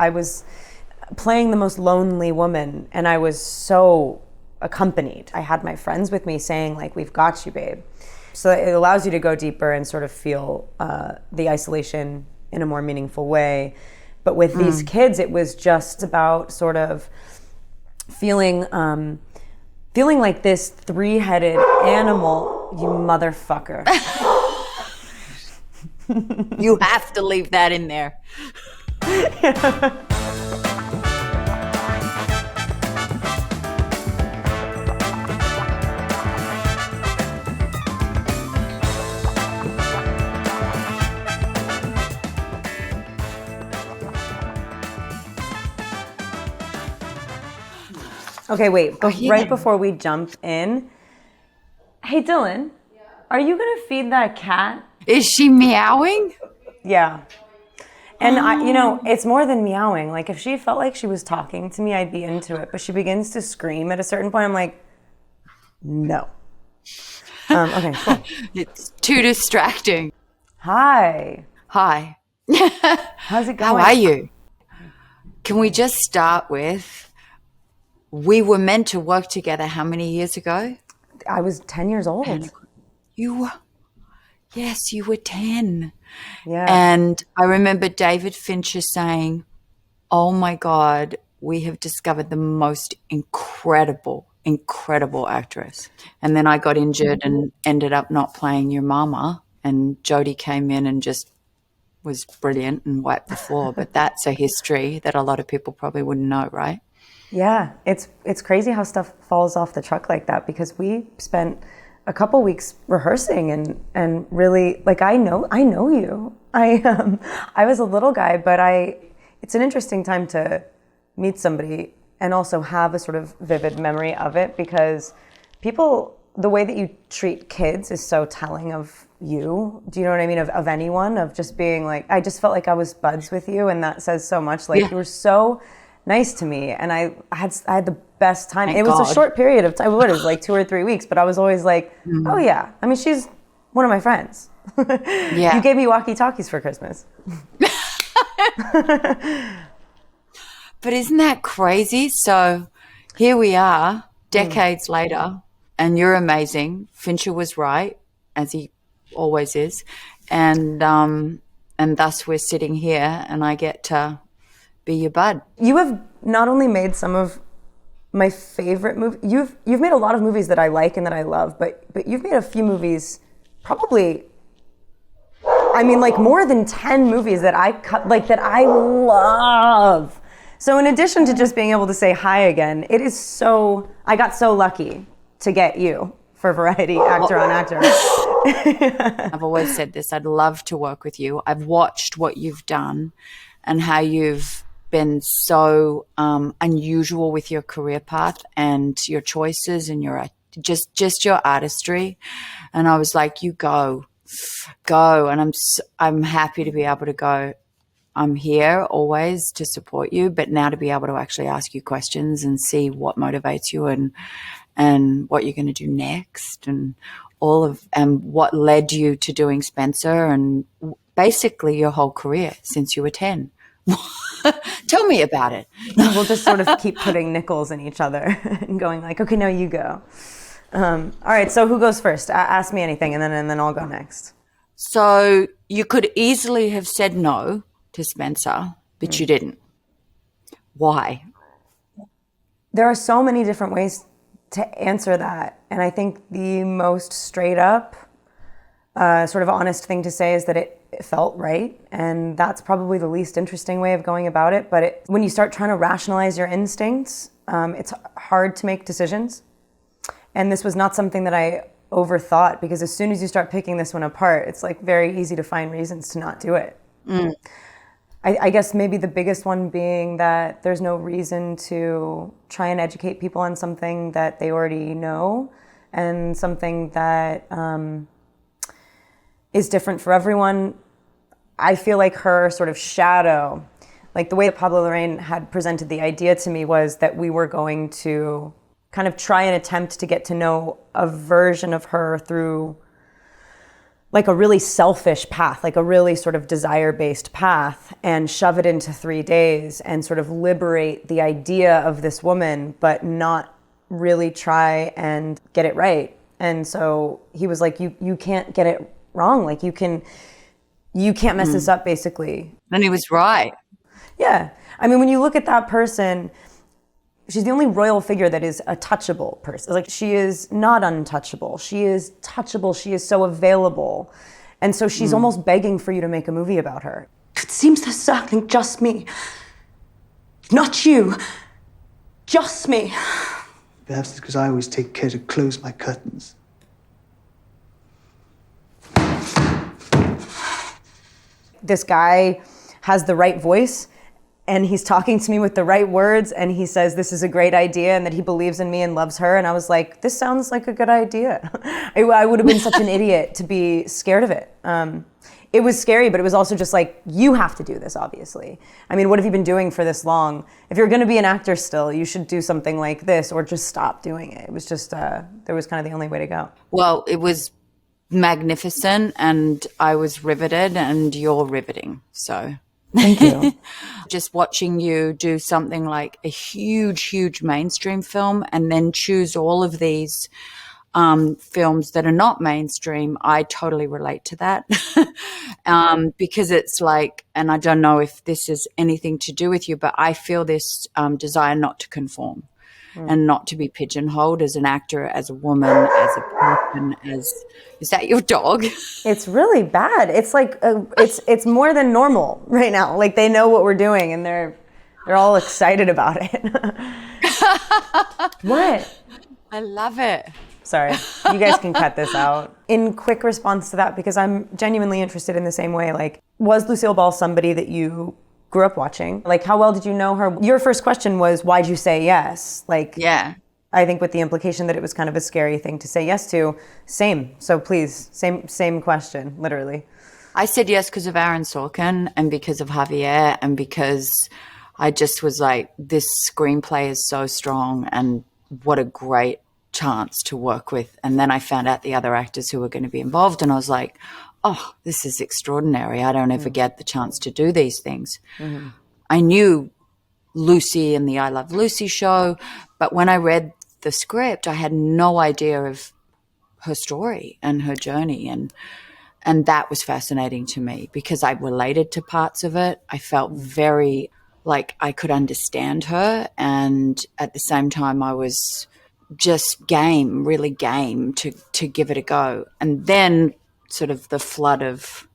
I was playing the most lonely woman, and I was so accompanied. I had my friends with me saying, like, we've got you, babe. So it allows you to go deeper and sort of feel the isolation in a more meaningful way. But with these kids, it was just about sort of feeling like this three-headed animal, you motherfucker. You have to leave that in there. Okay, wait. Right before we jump in, hey, Dylan, are you going to feed that cat? Is she meowing? Yeah. And, it's more than meowing. Like, if she felt like she was talking to me, I'd be into it. But she begins to scream at a certain point. I'm like, no. Okay, cool. It's too distracting. Hi. Hi. How's it going? How are you? Can we just start with, we were meant to work together how many years ago? I was 10 years old. Yes, you were 10. Yeah. And I remember David Fincher saying, oh my God, we have discovered the most incredible actress. And then I got injured and ended up not playing your mama. And Jodie came in and just was brilliant and wiped the floor. But that's a history that a lot of people probably wouldn't know, right? Yeah, it's crazy how stuff falls off the truck like that, because we spent a couple weeks rehearsing and really, like, I know you. I was a little guy, but it's an interesting time to meet somebody and also have a sort of vivid memory of it, because the way that you treat kids is so telling of you. Do you know what I mean? Of anyone, of just being like, I just felt like I was buds with you, and that says so much. Like, you were so nice to me, and I had the best time. It was a short period of time. It was like 2 or 3 weeks, but I was always like, oh yeah. I mean, she's one of my friends. Yeah. You gave me walkie-talkies for Christmas. But isn't that crazy? So here we are, decades later, and you're amazing. Fincher was right, as he always is, and thus we're sitting here, and I get to be your bud. You have not only made some of my favorite movies. You've made a lot of movies that I like and that I love, but you've made a few movies, probably, I mean, like more than 10 movies that that I love. So in addition to just being able to say hi again, I got so lucky to get you for Variety Actor on Actor. I've always said this, I'd love to work with you. I've watched what you've done and how you've been so unusual with your career path and your choices and your just your artistry. And I was like, you go. And I'm happy to be able to go. I'm here always to support you, but now to be able to actually ask you questions and see what motivates you and what you're going to do next, and what led you to doing Spencer, and basically your whole career since you were 10. Tell me about it. We'll just sort of keep putting nickels in each other and going like, okay, now you go. All right, so who goes first? Ask me anything, and then I'll go next. So you could easily have said no to Spencer, but you didn't. Why? There are so many different ways to answer that, and I think the most straight up, sort of honest thing to say is that it felt right, and that's probably the least interesting way of going about it. But when you start trying to rationalize your instincts, it's hard to make decisions. And this was not something that I overthought, because as soon as you start picking this one apart, it's like very easy to find reasons to not do it. I guess maybe the biggest one being that there's no reason to try and educate people on something that they already know, and something that is different for everyone. I feel like her sort of shadow, like the way that Pablo Larraín had presented the idea to me, was that we were going to kind of try and attempt to get to know a version of her through like a really selfish path, like a really sort of desire-based path, and shove it into 3 days and sort of liberate the idea of this woman, but not really try and get it right. And so he was like, you can't get it wrong. Like you can't mess this up, basically. And he was right. Yeah. I mean, when you look at that person, she's the only royal figure that is a touchable person. Like, she is not untouchable. She is touchable. She is so available. And so she's almost begging for you to make a movie about her. It seems they're circling just me. Not you. Just me. Perhaps it's because I always take care to close my curtains. This guy has the right voice, and he's talking to me with the right words, and he says this is a great idea and that he believes in me and loves her. And I was like, this sounds like a good idea. I would have been such an idiot to be scared of it. It was scary, but it was also just like, you have to do this, obviously. I mean, what have you been doing for this long? If you're going to be an actor still, you should do something like this or just stop doing it. It was just, there was kind of the only way to go. Well, it was magnificent, and I was riveted, and you're riveting. So thank you. Just watching you do something like a huge mainstream film and then choose all of these films that are not mainstream, I totally relate to that. Because it's like, and I don't know if this is anything to do with you, but I feel this desire not to conform and not to be pigeonholed as an actor, as a woman, as a person, is that your dog? It's really bad. It's like, it's more than normal right now. Like, they know what we're doing and they're all excited about it. What? I love it. Sorry, you guys can cut this out. In quick response to that, because I'm genuinely interested in the same way, like, was Lucille Ball somebody that you grew up watching? Like, how well did you know her? Your first question was, why'd you say yes? Like, yeah. I think with the implication that it was kind of a scary thing to say yes to. Same. So please, same question, literally. I said yes because of Aaron Sorkin and because of Javier and because I just was like, this screenplay is so strong and what a great chance to work with. And then I found out the other actors who were going to be involved and I was like, oh, this is extraordinary. I don't ever get the chance to do these things. Mm-hmm. I knew Lucy and the I Love Lucy show, but when I read the script, I had no idea of her story and her journey. And that was fascinating to me because I related to parts of it. I felt very like I could understand her. And at the same time, I was just really game to give it a go. And then sort of the flood of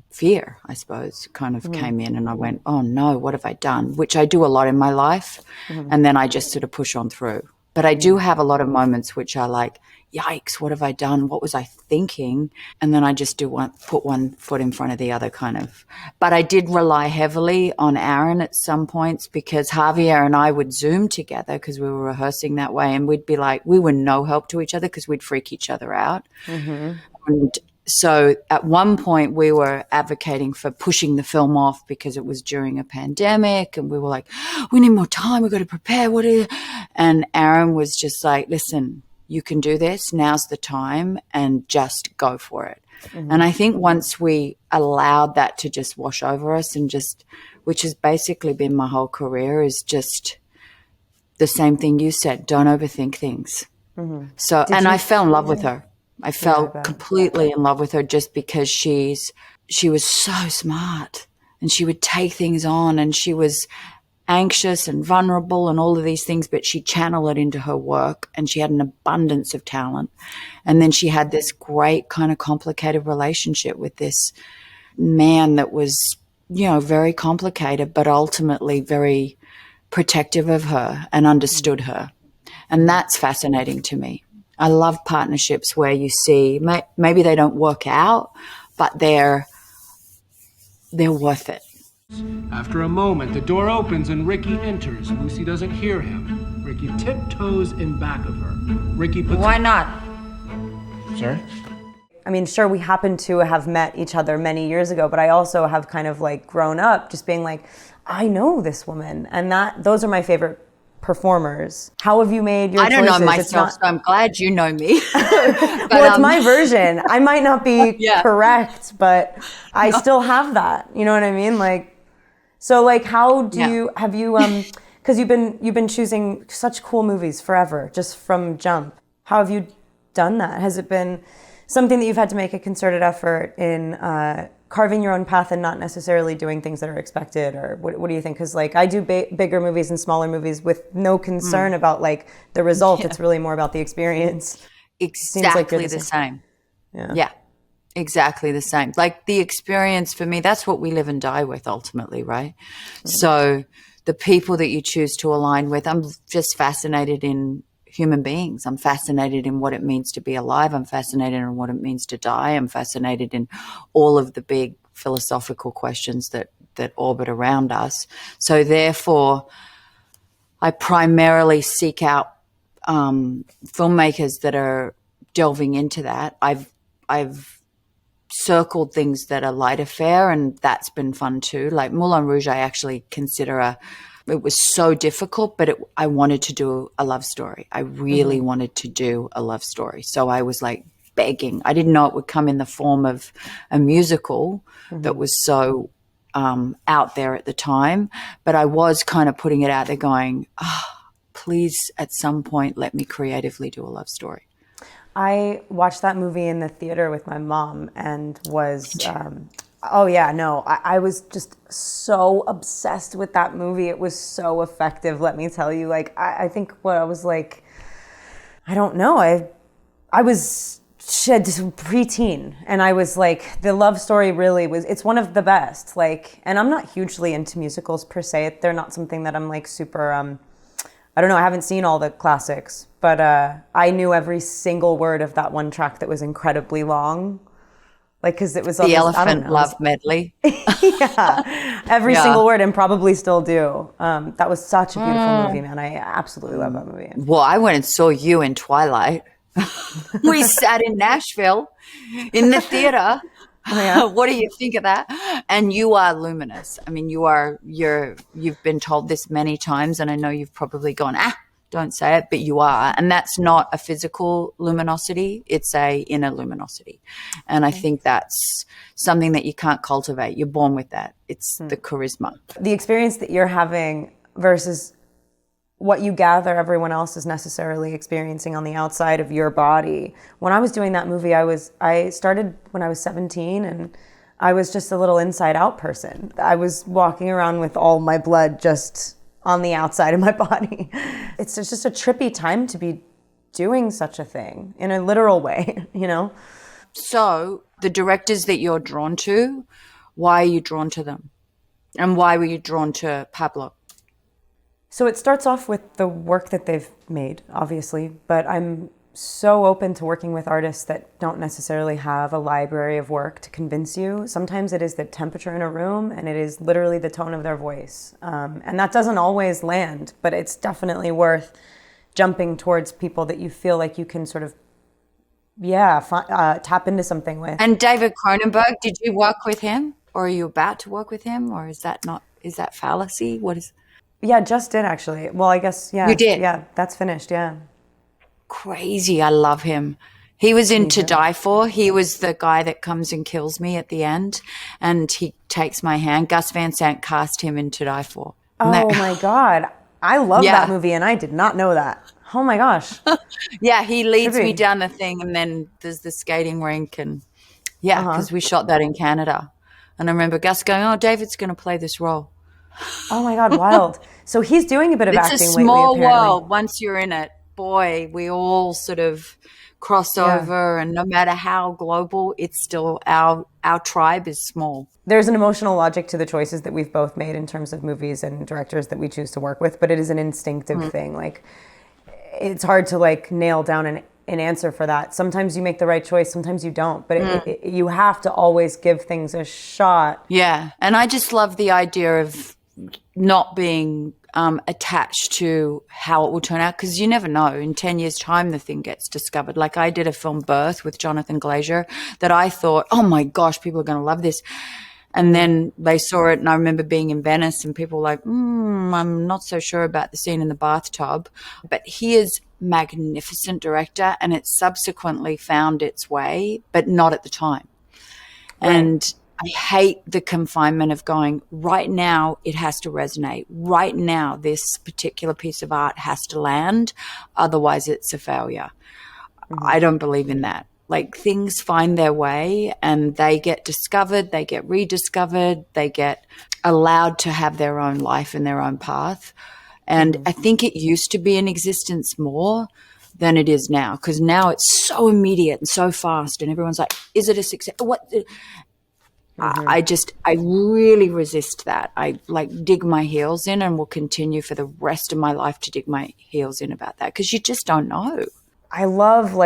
fear, I suppose, kind of came in and I went, oh no, what have I done? Which I do a lot in my life. And then I just sort of push on through. But I do have a lot of moments which are like, yikes, what have I done? What was I thinking? And then I just put one foot in front of the other kind of. But I did rely heavily on Aaron at some points because Javier and I would Zoom together because we were rehearsing that way. And we'd be like, we were no help to each other because we'd freak each other out. Mm-hmm. And so at one point we were advocating for pushing the film off because it was during a pandemic and we were like, we need more time. We've got to prepare. And Aaron was just like, listen, you can do this. Now's the time and just go for it. Mm-hmm. And I think once we allowed that to just wash over us and just, which has basically been my whole career, is just the same thing you said, don't overthink things. Mm-hmm. So, I fell in love with her. I fell completely in love with her just because she was so smart and she would take things on and she was anxious and vulnerable and all of these things, but she channeled it into her work and she had an abundance of talent. And then she had this great kind of complicated relationship with this man that was, very complicated, but ultimately very protective of her and understood her. And that's fascinating to me. I love partnerships where you see maybe they don't work out, but they're worth it. After a moment, the door opens and Ricky enters. Lucy doesn't hear him. Ricky tiptoes in back of her. Ricky puts... Why not? Sorry? I mean, sure, we happen to have met each other many years ago, but I also have kind of like grown up just being like, I know this woman. And those are my favorite performers. How have you made your I don't choices? know myself, so I'm glad you know me. But, well, it's my version. I might not be correct, but I still have that. You know what I mean? Like, so like, how do you, have you, because you've been choosing such cool movies forever, just from jump. How have you done that? Has it been something that you've had to make a concerted effort in carving your own path and not necessarily doing things that are expected? Or what do you think? Because like I do bigger movies and smaller movies with no concern about like the result. It's really more about the experience. Exactly the same. Yeah, exactly the same. Like the experience for me, that's what we live and die with ultimately, right? So the people that you choose to align with, I'm just fascinated in human beings. I'm fascinated in what it means to be alive. I'm fascinated in what it means to die. I'm fascinated in all of the big philosophical questions that orbit around us. So therefore, I primarily seek out filmmakers that are delving into that. I've circled things that are lighter fare, and that's been fun too. Like Moulin Rouge, I actually consider it was so difficult, but I wanted to do a love story. I really wanted to do a love story. So I was like begging. I didn't know it would come in the form of a musical that was so out there at the time, but I was kind of putting it out there going, please at some point let me creatively do a love story. I watched that movie in the theater with my mom and was, I was just so obsessed with that movie. It was so effective, let me tell you. Like, I think what I was like, I don't know. I was just preteen, and I was like, the love story really was, it's one of the best. Like, and I'm not hugely into musicals per se. They're not something that I'm like super, I don't know, I haven't seen all the classics, but I knew every single word of that one track that was incredibly long. Like, because it was the Elephant Love Medley. Every single word, and probably still do. That was such a beautiful movie, man. I absolutely love that movie. Well, I went and saw you in Twilight. We sat in Nashville in the theater. Oh, yeah? What do you think of that? And you are luminous. I mean, you've been told this many times, and I know you've probably gone, don't say it, but you are. And that's not a physical luminosity. It's a inner luminosity. And I think that's something that you can't cultivate. You're born with that. It's the charisma. The experience that you're having versus what you gather everyone else is necessarily experiencing on the outside of your body. When I was doing that movie, I started when I was 17, and I was just a little inside out person. I was walking around with all my blood just on the outside of my body. It's just a trippy time to be doing such a thing in a literal way, you know? So the directors that you're drawn to, why are you drawn to them? And why were you drawn to Pablo? So it starts off with the work that they've made, obviously, but I'm so open to working with artists that don't necessarily have a library of work to convince you. Sometimes it is the temperature in a room, and it is literally the tone of their voice. And that doesn't always land, but it's definitely worth jumping towards people that you feel like you can sort of, tap into something with. And David Cronenberg, did you work with him? Or are you about to work with him? Or is that fallacy? What is... Yeah, just did actually. Well, I guess, yeah. You did? Yeah, that's finished, yeah. Crazy. I love him. He was in To Die For. He was the guy that comes and kills me at the end, and he takes my hand. Gus Van Sant cast him in To Die For. Oh my God. I love that movie, and I did not know that. Oh my gosh. Yeah, he leads me down the thing, and then there's the skating rink, and because we shot that in Canada. And I remember Gus going, "Oh, David's going to play this role." Oh my God, wild. So he's doing a bit of acting lately, apparently. It's a small world once you're in it. Boy, we all sort of cross over, and no matter how global, it's still our tribe is small. There's an emotional logic to the choices that we've both made in terms of movies and directors that we choose to work with, but it is an instinctive thing. Like, it's hard to like nail down an answer for that. Sometimes you make the right choice, sometimes you don't, but you have to always give things a shot. Yeah, and I just love the idea of not being attached to how it will turn out, because you never know. In 10 years' time, the thing gets discovered. Like, I did a film, Birth, with Jonathan Glazer, that I thought, oh my gosh, people are going to love this. And then they saw it, and I remember being in Venice and people were like, I'm not so sure about the scene in the bathtub. But he is magnificent director, and it subsequently found its way, but not at the time. Right. And I hate the confinement of going, right now it has to resonate. Right now this particular piece of art has to land, otherwise it's a failure. Mm-hmm. I don't believe in that. Like, things find their way and they get discovered, they get rediscovered, they get allowed to have their own life and their own path. And I think it used to be in existence more than it is now, because now it's so immediate and so fast and everyone's like, is it a success? What? I really resist that. I dig my heels in and will continue for the rest of my life to dig my heels in about that, because you just don't know. I love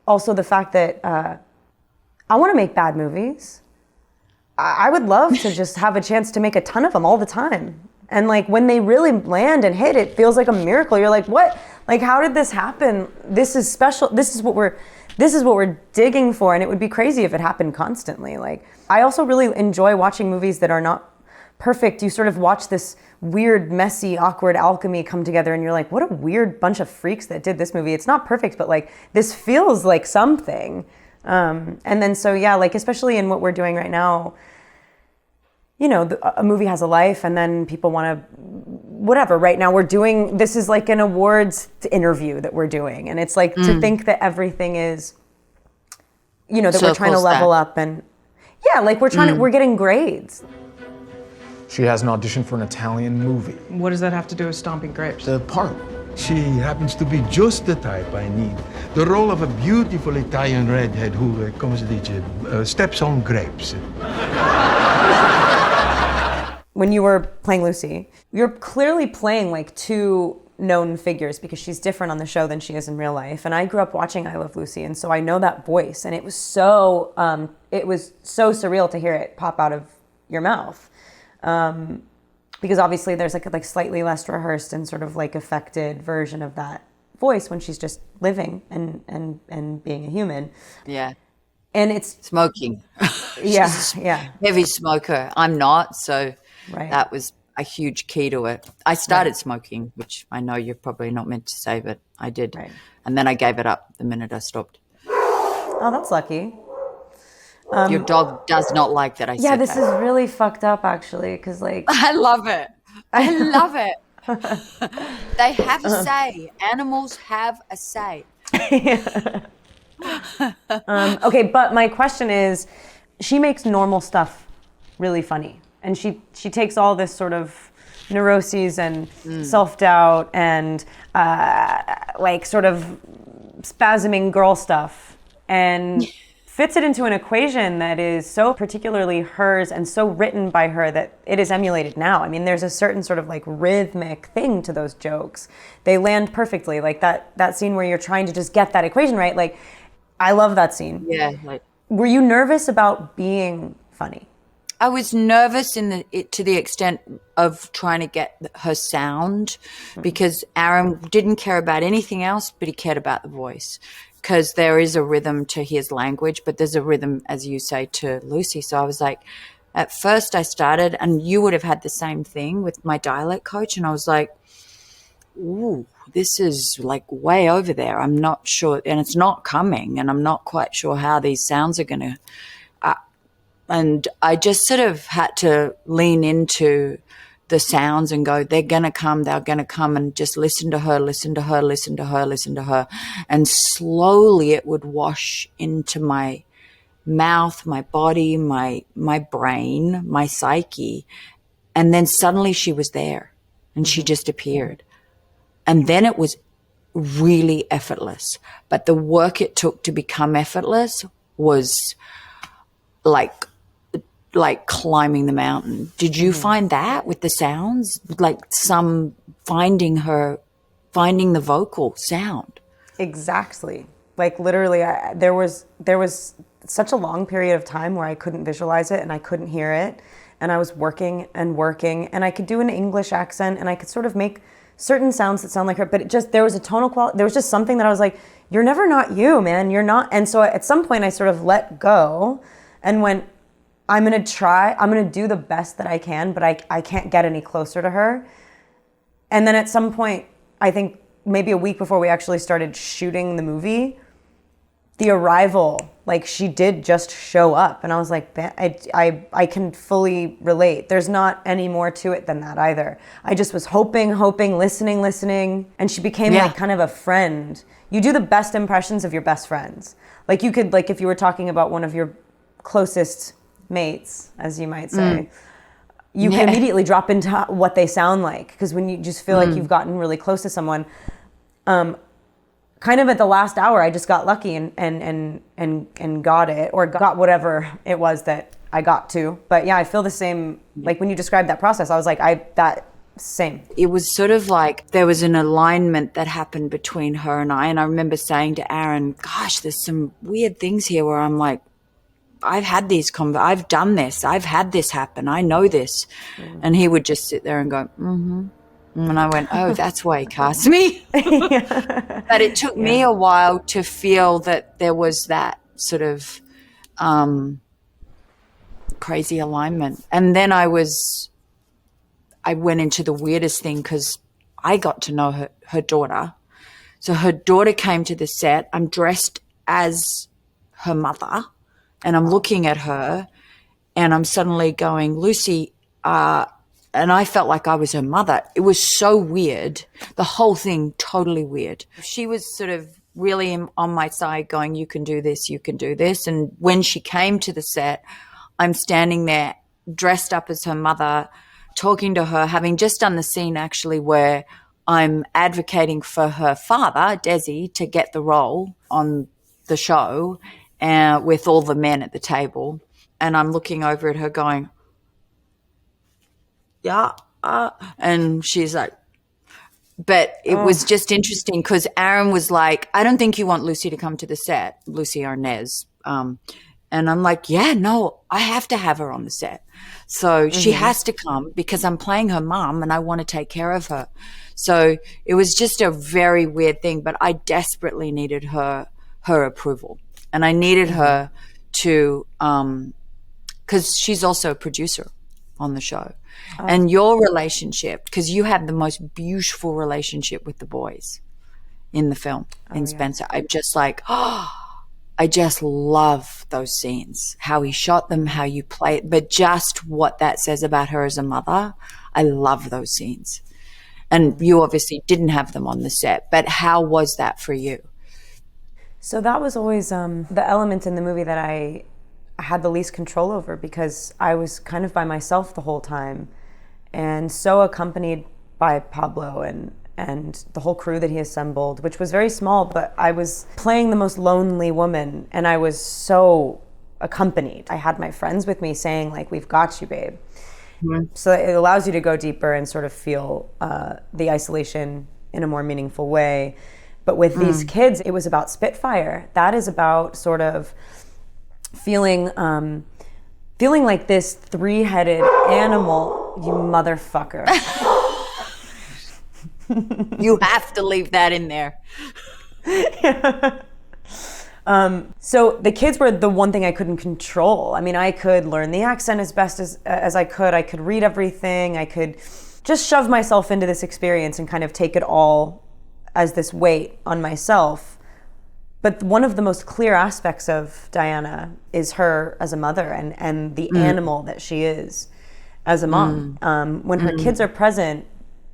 also the fact that I want to make bad movies. I would love to just have a chance to make a ton of them all the time. And when they really land and hit, it feels like a miracle. You're like, what? How did this happen? This is special. This is what we're digging for. And it would be crazy if it happened constantly. I also really enjoy watching movies that are not perfect. You sort of watch this weird, messy, awkward alchemy come together and you're like, what a weird bunch of freaks that did this movie. It's not perfect, but this feels like something. And then so, yeah, especially in what we're doing right now, a movie has a life and then people want to, whatever. Right now this is an awards interview that we're doing. And it's to think that everything is, that we're trying to level up and we're getting grades. She has an audition for an Italian movie. What does that have to do with Stomping Grapes? The part. She happens to be just the type I need. The role of a beautiful Italian redhead who, come si dice, steps on grapes. When you were playing Lucy, you're clearly playing two known figures because she's different on the show than she is in real life. And I grew up watching I Love Lucy, and so I know that voice. And it was so surreal to hear it pop out of your mouth. Because obviously there's a slightly less rehearsed and sort of affected version of that voice when she's just living and being a human. Yeah. And it's smoking. Yeah. Heavy smoker. I'm not, so right. That was a huge key to it. I started smoking, which I know you're probably not meant to say, but I did. Right. And then I gave it up the minute I stopped. Oh, that's lucky. Your dog does not like that I said that. Yeah, this is really fucked up, actually, because I love it. I love it. They have a say. Animals have a say. Okay, but my question is, she makes normal stuff really funny. And she takes all this sort of neuroses and self-doubt and sort of spasming girl stuff and fits it into an equation that is so particularly hers and so written by her that it is emulated now. I mean, there's a certain sort of rhythmic thing to those jokes. They land perfectly. That scene where you're trying to just get that equation right. I love that scene. Yeah. Were you nervous about being funny? I was nervous to the extent of trying to get her sound, because Aaron didn't care about anything else, but he cared about the voice. Because there is a rhythm to his language, but there's a rhythm, as you say, to Lucy. So I was like, at first I started, and you would have had the same thing with my dialect coach, and I was like, ooh, this is way over there. I'm not sure, and it's not coming, and I'm not quite sure how these sounds are going to. And I just sort of had to lean into the sounds and go, they're going to come, and just listen to her. And slowly it would wash into my mouth, my body, my brain, my psyche. And then suddenly she was there and she just appeared. And then it was really effortless. But the work it took to become effortless was like climbing the mountain. Did you find that with the sounds? Some finding the vocal sound? Exactly. Literally, there was such a long period of time where I couldn't visualize it and I couldn't hear it. And I was working and I could do an English accent and I could sort of make certain sounds that sound like her, but there was a tonal quality. There was just something that I was like, you're never not you, man. You're not. And so at some point I sort of let go and went, I'm going to do the best that I can, but I can't get any closer to her. And then at some point, I think maybe a week before we actually started shooting the movie, the arrival, like she did just show up. And I was like, I can fully relate. There's not any more to it than that either. I just was hoping, listening. And she became like kind of a friend. You do the best impressions of your best friends. Like you could, like if you were talking about one of your closest mates, as you might say, you can immediately drop into what they sound like. Because when you just feel like you've gotten really close to someone, kind of at the last hour, I just got lucky and got it, or got whatever it was that I got to. But yeah, I feel the same. Like when you described that process, I was like, same. It was sort of like there was an alignment that happened between her and I. And I remember saying to Aaron, gosh, there's some weird things here where I'm like, I've had I've done this. I've had this happen. I know this. And he would just sit there and go, mm-hmm. And I went, oh, that's why he cast me. But it took me a while to feel that there was that sort of crazy alignment. And then I went into the weirdest thing because I got to know her daughter. So her daughter came to the set. I'm dressed as her mother, and I'm looking at her, and I'm suddenly going, Lucy, and I felt like I was her mother. It was so weird. The whole thing, totally weird. She was sort of really on my side going, you can do this, you can do this. And when she came to the set, I'm standing there dressed up as her mother, talking to her, having just done the scene actually where I'm advocating for her father, Desi, to get the role on the show with all the men at the table. And I'm looking over at her going, yeah. And she's like, but it was just interesting because Aaron was like, I don't think you want Lucy to come to the set, Lucy Arnaz. And I'm like, yeah, no, I have to have her on the set. So she has to come because I'm playing her mom and I want to take care of her. So it was just a very weird thing, but I desperately needed her approval. And I needed her to, because she's also a producer on the show. And your relationship, because you have the most beautiful relationship with the boys in the film, in Spencer. I'm just like, I just love those scenes, how he shot them, how you play it, but just what that says about her as a mother. I love those scenes. And you obviously didn't have them on the set, but how was that for you? So that was always the element in the movie that I had the least control over, because I was kind of by myself the whole time and so accompanied by Pablo and the whole crew that he assembled, which was very small, but I was playing the most lonely woman and I was so accompanied. I had my friends with me saying like, we've got you, babe. So it allows you to go deeper and sort of feel the isolation in a more meaningful way. But with these kids, it was about Spitfire. That is about sort of feeling like this three-headed animal, you motherfucker. You have to leave that in there. So the kids were the one thing I couldn't control. I mean, I could learn the accent as best as I could. I could read everything. I could just shove myself into this experience and kind of take it all as this weight on myself. But one of the most clear aspects of Diana is her as a mother and the animal that she is as a mom. When her kids are present,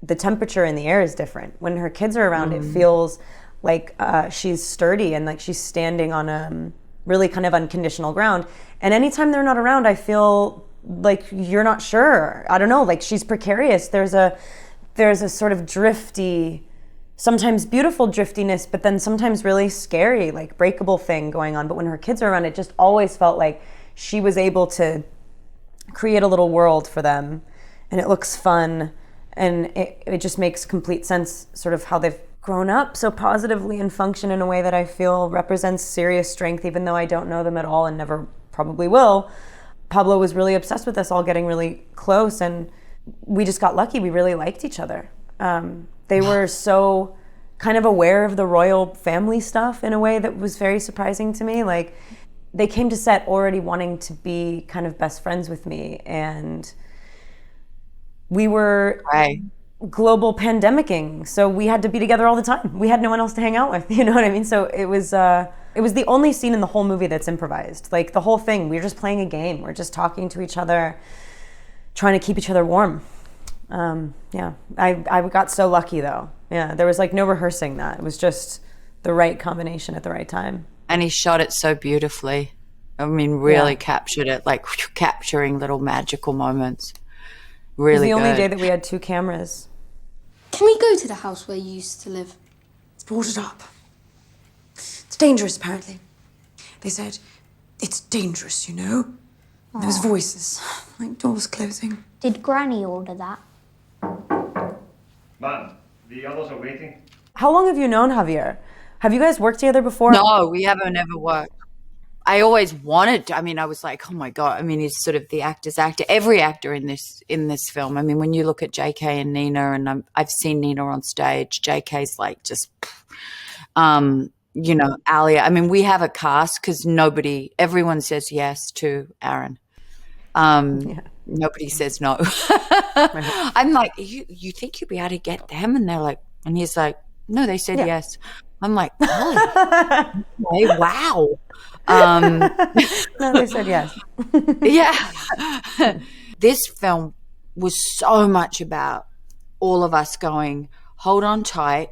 the temperature in the air is different. When her kids are around, it feels like she's sturdy and like she's standing on really kind of unconditional ground. And anytime they're not around, I feel like you're not sure. I don't know, like she's precarious. There's a sort of drifty, sometimes beautiful driftiness, but then sometimes really scary, like breakable thing going on. But when her kids are around, it just always felt like she was able to create a little world for them. And it looks fun. And it just makes complete sense, sort of how they've grown up so positively and function in a way that I feel represents serious strength, even though I don't know them at all and never probably will. Pablo was really obsessed with us all getting really close, and we just got lucky. We really liked each other. They were so kind of aware of the royal family stuff in a way that was very surprising to me. Like, they came to set already wanting to be kind of best friends with me, and we were global pandemicking, so we had to be together all the time. We had no one else to hang out with, you know what I mean? So it was the only scene in the whole movie that's improvised. Like the whole thing, we were just playing a game. We're just talking to each other, trying to keep each other warm. Yeah, I got so lucky though. Yeah, there was like no rehearsing that. It was just the right combination at the right time. And he shot it so beautifully. I mean, really captured it, like capturing little magical moments. Really It was the good. only day that we had 2 cameras. Can we go to the house where you used to live? It's boarded up. It's dangerous, apparently. They said, it's dangerous, you know? There was voices, like doors closing. Did Granny order that? Man, the others are waiting. How long have you known Javier? Have you guys worked together before? No, we haven't ever worked. I always wanted to. I mean, I was like, oh my God. I mean, he's sort of the actor's actor. Every actor in this film. I mean, when you look at JK and Nina, and I've seen Nina on stage, JK's like just, you know, Alia. I mean, we have a cast because everyone says yes to Aaron. Nobody says no. I'm like, you think you'll be able to get them? And they're like, and he's like, no, they said yes. I'm like, oh, okay, wow. No, they said yes. Yeah. This film was so much about all of us going, hold on tight,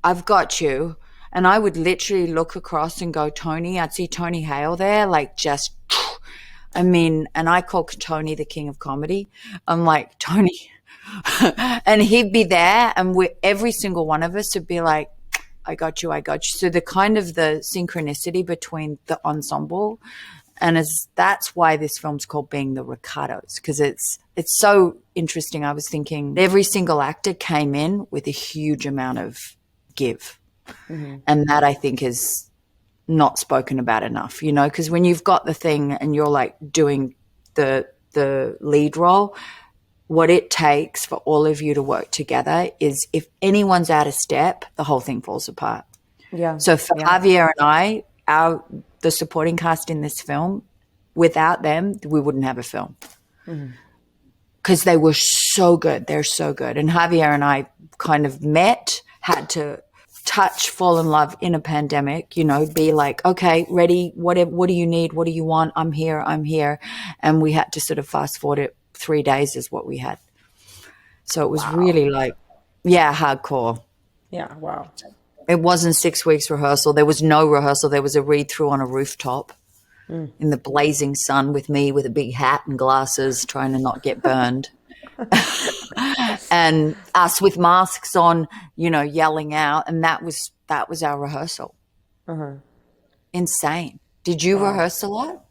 I've got you. And I would literally look across and go, Tony. I'd see Tony Hale there, like just, I mean, and I call Tony the king of comedy. I'm like, Tony. And he'd be there, and every single one of us would be like, I got you, I got you. So the kind of the synchronicity between the ensemble, and that's why this film's called Being the Ricardos, because it's so interesting. I was thinking every single actor came in with a huge amount of give. Mm-hmm. And that I think is not spoken about enough, you know, because when you've got the thing and you're like doing the lead role, what it takes for all of you to work together is if anyone's out of step, the whole thing falls apart. Yeah. So for Javier and I, the supporting cast in this film, without them, we wouldn't have a film. Because they were so good. They're so good. And Javier and I kind of met, had to fall in love in a pandemic, you know, be like, okay, ready, what do you need? What do you want? I'm here. And we had to sort of fast forward it. 3 days is what we had. So it was really like, hardcore. Yeah, wow. It wasn't 6 weeks rehearsal. There was no rehearsal. There was a read-through on a rooftop in the blazing sun with me with a big hat and glasses trying to not get burned. And us with masks on, you know, yelling out. And that was our rehearsal. Insane. Did you rehearse a lot?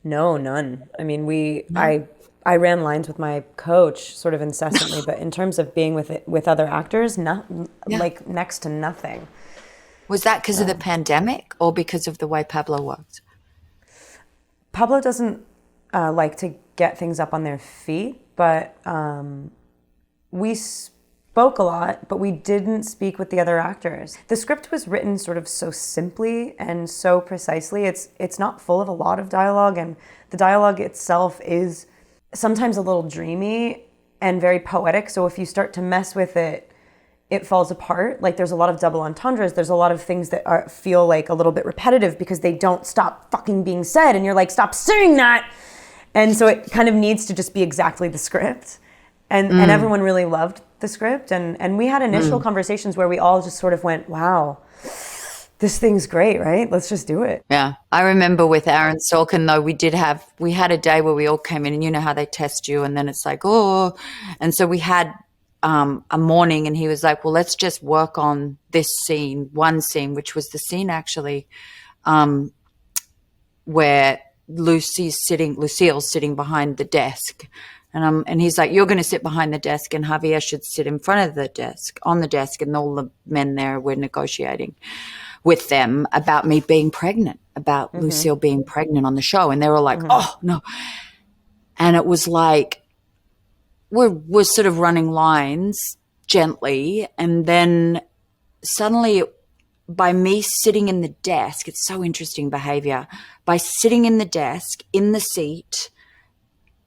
No, none. I mean, I ran lines with my coach sort of incessantly, but in terms of being with other actors, like next to nothing. Was that because of the pandemic or because of the way Pablo works? Pablo doesn't like to get things up on their feet, but we spoke a lot, but we didn't speak with the other actors. The script was written sort of so simply and so precisely. It's not full of a lot of dialogue, and the dialogue itself is sometimes a little dreamy and very poetic. So if you start to mess with it, it falls apart. Like there's a lot of double entendres. There's a lot of things that feel like a little bit repetitive because they don't stop fucking being said. And you're like, stop saying that. And so it kind of needs to just be exactly the script. And everyone really loved the script. And we had initial conversations where we all just sort of went, wow, this thing's great, right? Let's just do it. Yeah. I remember with Aaron Sorkin, though, we had a day where we all came in, and you know how they test you, and then it's like, oh. And so we had a morning, and he was like, well, let's just work on this one scene, which was the scene actually where Lucille's sitting behind the desk. And he's like, you're going to sit behind the desk, and Javier should sit in front of the desk, on the desk, and all the men there were negotiating with them about me being pregnant, about Lucille being pregnant on the show. And they were like, oh, no. And it was like, we're sort of running lines gently, and then suddenly by me sitting in the desk, it's so interesting behavior. By sitting in the desk, in the seat,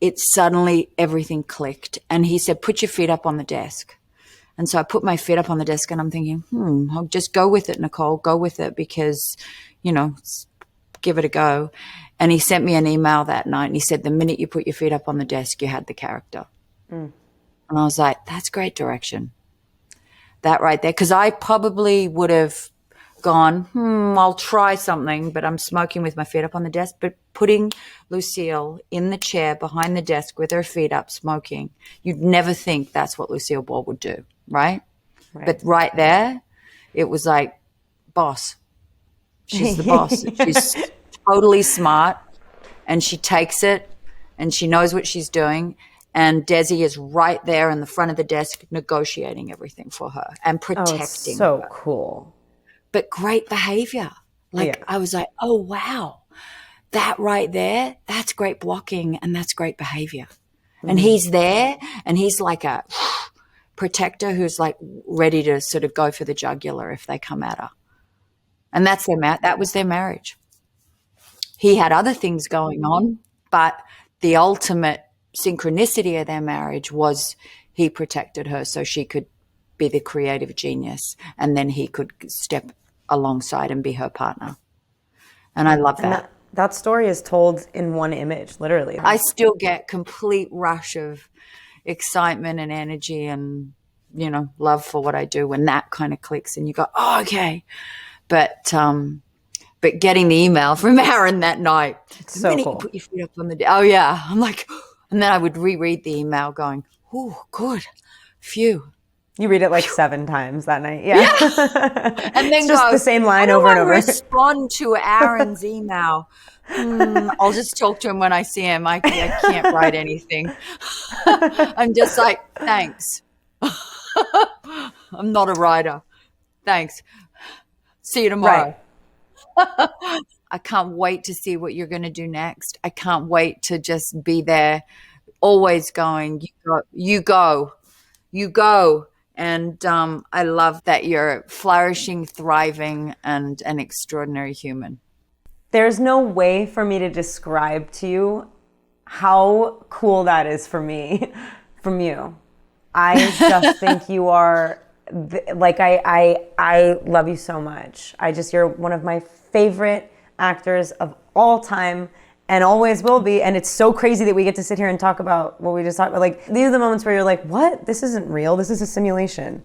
it suddenly everything clicked. And he said, put your feet up on the desk. And so I put my feet up on the desk and I'm thinking, I'll just go with it, Nicole, go with it because, give it a go. And he sent me an email that night and he said, the minute you put your feet up on the desk, you had the character. And I was like, that's great direction. That right there. Because I probably would have gone, I'll try something, but I'm smoking with my feet up on the desk. But putting Lucille in the chair behind the desk with her feet up smoking, you'd never think that's what Lucille Ball would do, right? But right there, it was like, boss. She's the boss. She's totally smart and she takes it and she knows what she's doing. And Desi is right there in the front of the desk negotiating everything for her and protecting it's so her. Cool. But great behavior. I was like, oh, wow, that right there, that's great blocking and that's great behavior. And he's there and he's like a protector who's like ready to sort of go for the jugular if they come at her. And that was their marriage. He had other things going on, but the ultimate synchronicity of their marriage was he protected her so she could be the creative genius and then he could step alongside and be her partner. And I love that. That story is told in one image, literally. I still get complete rush of excitement and energy and, love for what I do when that kind of clicks and you go, oh, okay. But getting the email from Aaron that night, so cool. You put your feet up on oh yeah. I'm like, and then I would reread the email going, oh, good, phew. You read it like 7 times that night. Yeah. And then it's just the same line over and over. Respond to Aaron's email. I'll just talk to him when I see him. I can't write anything. I'm just like, thanks. I'm not a writer. Thanks. See you tomorrow. Right. I can't wait to see what you're going to do next. I can't wait to just be there, always going, you go. And I love that you're flourishing, thriving, and an extraordinary human. There's no way for me to describe to you how cool that is for me from you. I just think you are... I love you so much. You're one of my favorite actors of all time and always will be. And it's so crazy that we get to sit here and talk about what we just talked about. Like, these are the moments where you're like, what? This isn't real. This is a simulation.